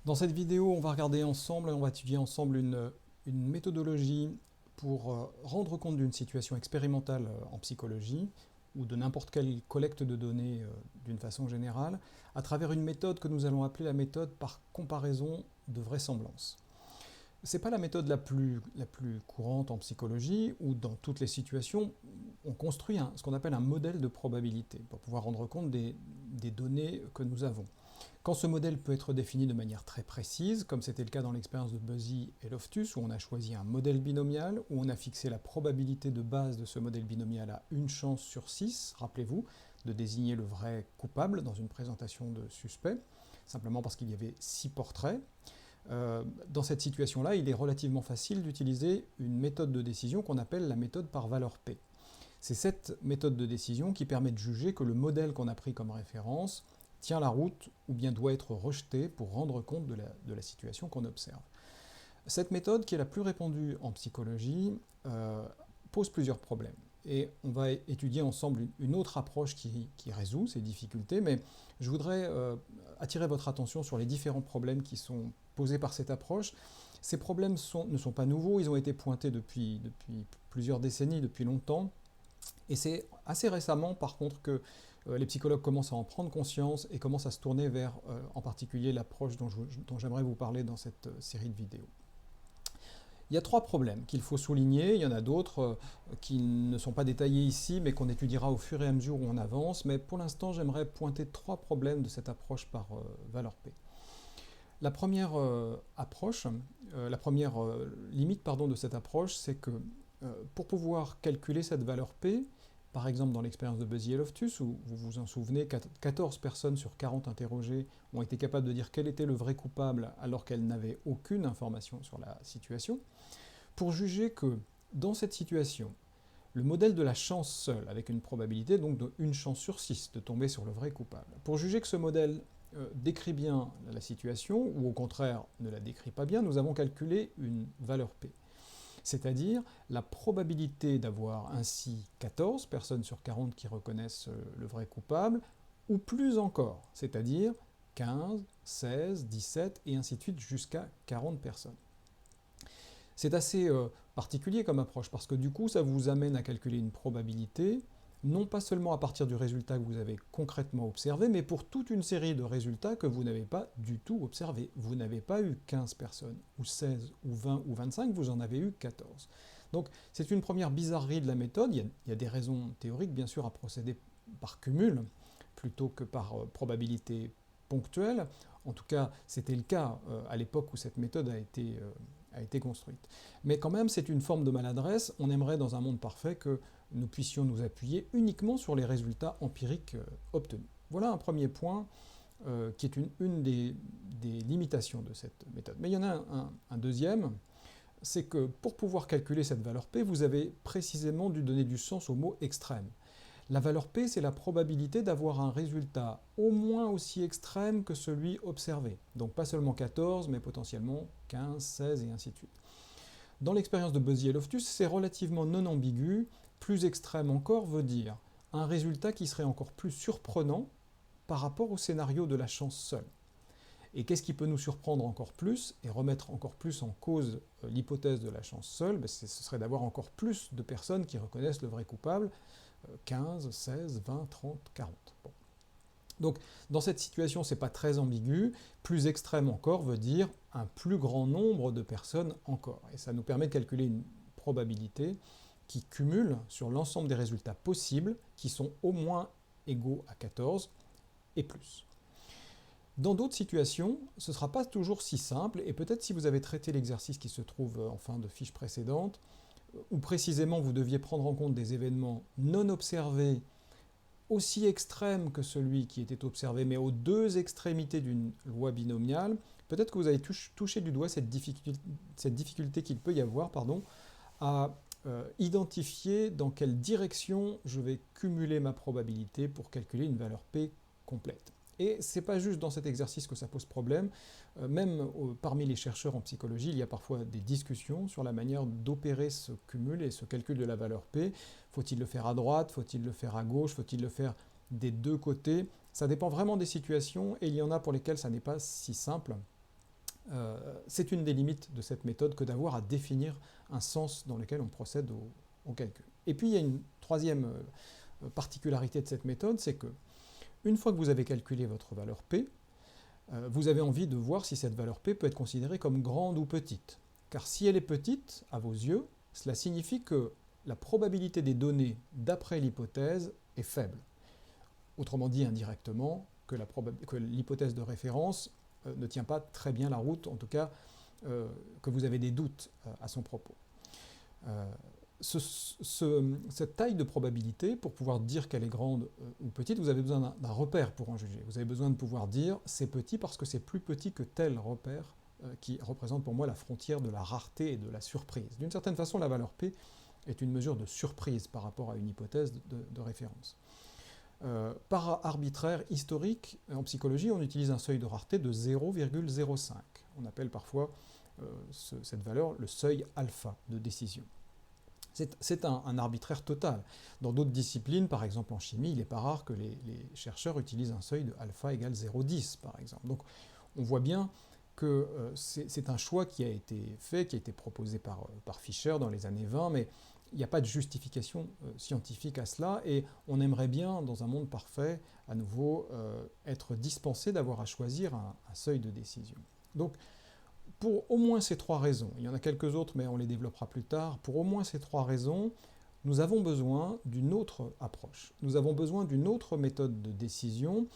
Dans cette vidéo, on va regarder ensemble et on va étudier ensemble une méthodologie pour rendre compte d'une situation expérimentale en psychologie ou de n'importe quelle collecte de données d'une façon générale, à travers une méthode que nous allons appeler la méthode par comparaison de vraisemblance. Ce n'est pas la méthode la plus courante en psychologie, où dans toutes les situations, on construit ce qu'on appelle un modèle de probabilité pour pouvoir rendre compte des données que nous avons. Quand ce modèle peut être défini de manière très précise, comme c'était le cas dans l'expérience de Buzzy et Loftus, où on a choisi un modèle binomial, où on a fixé la probabilité de base de ce modèle binomial à une chance sur 6, rappelez-vous, de désigner le vrai coupable dans une présentation de suspect, simplement parce qu'il y avait 6 portraits. Dans cette situation-là, il est relativement facile d'utiliser une méthode de décision qu'on appelle la méthode par valeur P. C'est cette méthode de décision qui permet de juger que le modèle qu'on a pris comme référence tient la route ou bien doit être rejeté pour rendre compte de la situation qu'on observe. Cette méthode, qui est la plus répandue en psychologie, pose plusieurs problèmes. Et on va étudier ensemble une autre approche qui résout ces difficultés, mais je voudrais attirer votre attention sur les différents problèmes qui sont posés par cette approche. Ces problèmes ne sont pas nouveaux, ils ont été pointés depuis plusieurs décennies, depuis longtemps, et c'est assez récemment, par contre, que les psychologues commencent à en prendre conscience et commencent à se tourner vers, en particulier, l'approche dont j'aimerais vous parler dans cette série de vidéos. Il y a 3 problèmes qu'il faut souligner, il y en a d'autres qui ne sont pas détaillés ici, mais qu'on étudiera au fur et à mesure où on avance, mais pour l'instant, j'aimerais pointer 3 problèmes de cette approche par valeur P. La première limite de cette approche, c'est que pour pouvoir calculer cette valeur P, par exemple dans l'expérience de Buzzy et Loftus, où vous vous en souvenez, 14 personnes sur 40 interrogées ont été capables de dire quel était le vrai coupable alors qu'elles n'avaient aucune information sur la situation, pour juger que dans cette situation, le modèle de la chance seul, avec une probabilité donc de 1 chance sur 6 de tomber sur le vrai coupable, pour juger que ce modèle décrit bien la situation, ou au contraire ne la décrit pas bien, nous avons calculé une valeur P. C'est-à-dire la probabilité d'avoir ainsi 14 personnes sur 40 qui reconnaissent le vrai coupable, ou plus encore, c'est-à-dire 15, 16, 17 et ainsi de suite jusqu'à 40 personnes. C'est assez particulier comme approche parce que du coup ça vous amène à calculer une probabilité non pas seulement à partir du résultat que vous avez concrètement observé, mais pour toute une série de résultats que vous n'avez pas du tout observés. Vous n'avez pas eu 15 personnes, ou 16, ou 20, ou 25, vous en avez eu 14. Donc c'est une première bizarrerie de la méthode. Il y a des raisons théoriques, bien sûr, à procéder par cumul, plutôt que par probabilité ponctuelle. En tout cas, c'était le cas à l'époque où cette méthode a été construite. Mais quand même, c'est une forme de maladresse. On aimerait, dans un monde parfait, que nous puissions nous appuyer uniquement sur les résultats empiriques obtenus. Voilà un premier point qui est une des limitations de cette méthode. Mais il y en a un deuxième, c'est que pour pouvoir calculer cette valeur P, vous avez précisément dû donner du sens au mot extrême. La valeur P, c'est la probabilité d'avoir un résultat au moins aussi extrême que celui observé. Donc pas seulement 14, mais potentiellement 15, 16 et ainsi de suite. Dans l'expérience de Buzzy et Loftus, c'est relativement non ambigu. Plus extrême encore veut dire un résultat qui serait encore plus surprenant par rapport au scénario de la chance seule. Et qu'est-ce qui peut nous surprendre encore plus et remettre encore plus en cause l'hypothèse de la chance seule? Ce serait d'avoir encore plus de personnes qui reconnaissent le vrai coupable, 15, 16, 20, 30, 40. Bon. Donc dans cette situation, ce n'est pas très ambigu. Plus extrême encore veut dire un plus grand nombre de personnes encore. Et ça nous permet de calculer une probabilité qui cumule sur l'ensemble des résultats possibles, qui sont au moins égaux à 14 et plus. Dans d'autres situations, ce ne sera pas toujours si simple, et peut-être si vous avez traité l'exercice qui se trouve en fin de fiche précédente, où précisément vous deviez prendre en compte des événements non observés aussi extrême que celui qui était observé, mais aux deux extrémités d'une loi binomiale, peut-être que vous avez touché du doigt cette difficulté qu'il peut y avoir à identifier dans quelle direction je vais cumuler ma probabilité pour calculer une valeur P complète. Et ce n'est pas juste dans cet exercice que ça pose problème, même parmi les chercheurs en psychologie, il y a parfois des discussions sur la manière d'opérer ce cumul et ce calcul de la valeur P. Faut-il le faire à droite, faut-il le faire à gauche, faut-il le faire des deux côtés? Ça dépend vraiment des situations, et il y en a pour lesquelles ça n'est pas si simple. c'est une des limites de cette méthode que d'avoir à définir un sens dans lequel on procède au calcul. Et puis il y a une troisième particularité de cette méthode, c'est que une fois que vous avez calculé votre valeur P, vous avez envie de voir si cette valeur P peut être considérée comme grande ou petite. Car si elle est petite, à vos yeux, cela signifie que la probabilité des données d'après l'hypothèse est faible. Autrement dit, indirectement, que l'hypothèse de référence ne tient pas très bien la route, en tout cas que vous avez des doutes à son propos. Cette taille de probabilité, pour pouvoir dire qu'elle est grande ou petite, vous avez besoin d'un repère pour en juger. Vous avez besoin de pouvoir dire c'est petit parce que c'est plus petit que tel repère qui représente pour moi la frontière de la rareté et de la surprise. D'une certaine façon, la valeur P est une mesure de surprise par rapport à une hypothèse de référence. Par arbitraire historique, en psychologie, on utilise un seuil de rareté de 0,05. On appelle parfois cette valeur le seuil alpha de décision. C'est un arbitraire total. Dans d'autres disciplines, par exemple en chimie, il n'est pas rare que les chercheurs utilisent un seuil de alpha égale 0,10 par exemple. Donc on voit bien que c'est un choix qui a été fait, qui a été proposé par Fisher dans les années 20, mais il n'y a pas de justification scientifique à cela, et on aimerait bien, dans un monde parfait, à nouveau, être dispensé d'avoir à choisir un seuil de décision. Donc, pour au moins ces trois raisons, il y en a quelques autres, mais on les développera plus tard, pour au moins ces trois raisons, nous avons besoin d'une autre approche. Nous avons besoin d'une autre méthode de décision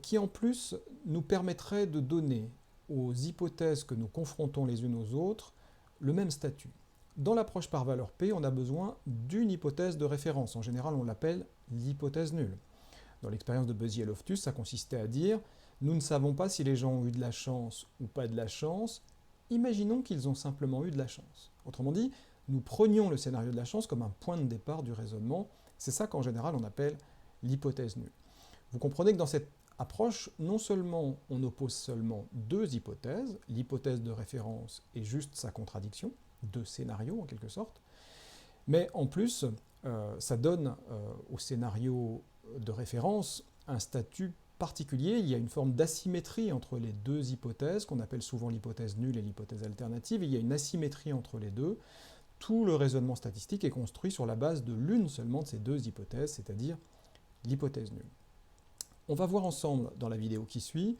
qui, en plus, nous permettrait de donner aux hypothèses que nous confrontons les unes aux autres le même statut. Dans l'approche par valeur P, on a besoin d'une hypothèse de référence. En général, on l'appelle l'hypothèse nulle. Dans l'expérience de Bézier-Loftus, ça consistait à dire « Nous ne savons pas si les gens ont eu de la chance ou pas de la chance. Imaginons qu'ils ont simplement eu de la chance. » Autrement dit, nous prenions le scénario de la chance comme un point de départ du raisonnement. C'est ça qu'en général, on appelle l'hypothèse nulle. Vous comprenez que dans cette approche, non seulement on oppose seulement deux hypothèses, l'hypothèse de référence et juste sa contradiction, deux scénarios en quelque sorte, mais en plus, ça donne au scénario de référence un statut particulier. Il y a une forme d'asymétrie entre les deux hypothèses, qu'on appelle souvent l'hypothèse nulle et l'hypothèse alternative. Il y a une asymétrie entre les deux. Tout le raisonnement statistique est construit sur la base de l'une seulement de ces deux hypothèses, c'est-à-dire l'hypothèse nulle. On va voir ensemble, dans la vidéo qui suit,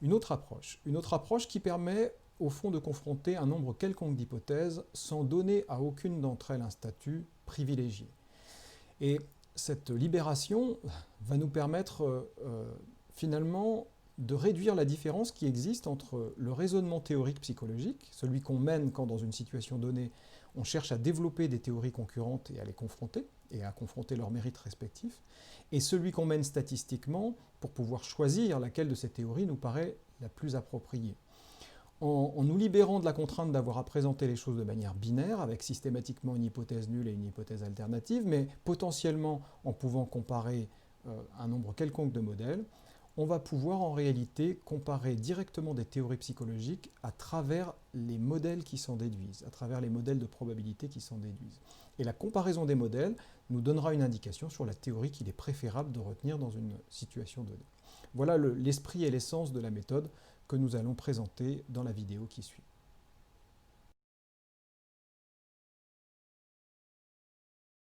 une autre approche qui permet au fond de confronter un nombre quelconque d'hypothèses sans donner à aucune d'entre elles un statut privilégié. Et cette libération va nous permettre finalement de réduire la différence qui existe entre le raisonnement théorique psychologique, celui qu'on mène quand dans une situation donnée on cherche à développer des théories concurrentes et à les confronter, et à confronter leurs mérites respectifs, et celui qu'on mène statistiquement pour pouvoir choisir laquelle de ces théories nous paraît la plus appropriée. En nous libérant de la contrainte d'avoir à présenter les choses de manière binaire, avec systématiquement une hypothèse nulle et une hypothèse alternative, mais potentiellement en pouvant comparer un nombre quelconque de modèles, on va pouvoir en réalité comparer directement des théories psychologiques à travers les modèles qui s'en déduisent, à travers les modèles de probabilité qui s'en déduisent. Et la comparaison des modèles nous donnera une indication sur la théorie qu'il est préférable de retenir dans une situation donnée. Voilà l'esprit et l'essence de la méthode que nous allons présenter dans la vidéo qui suit.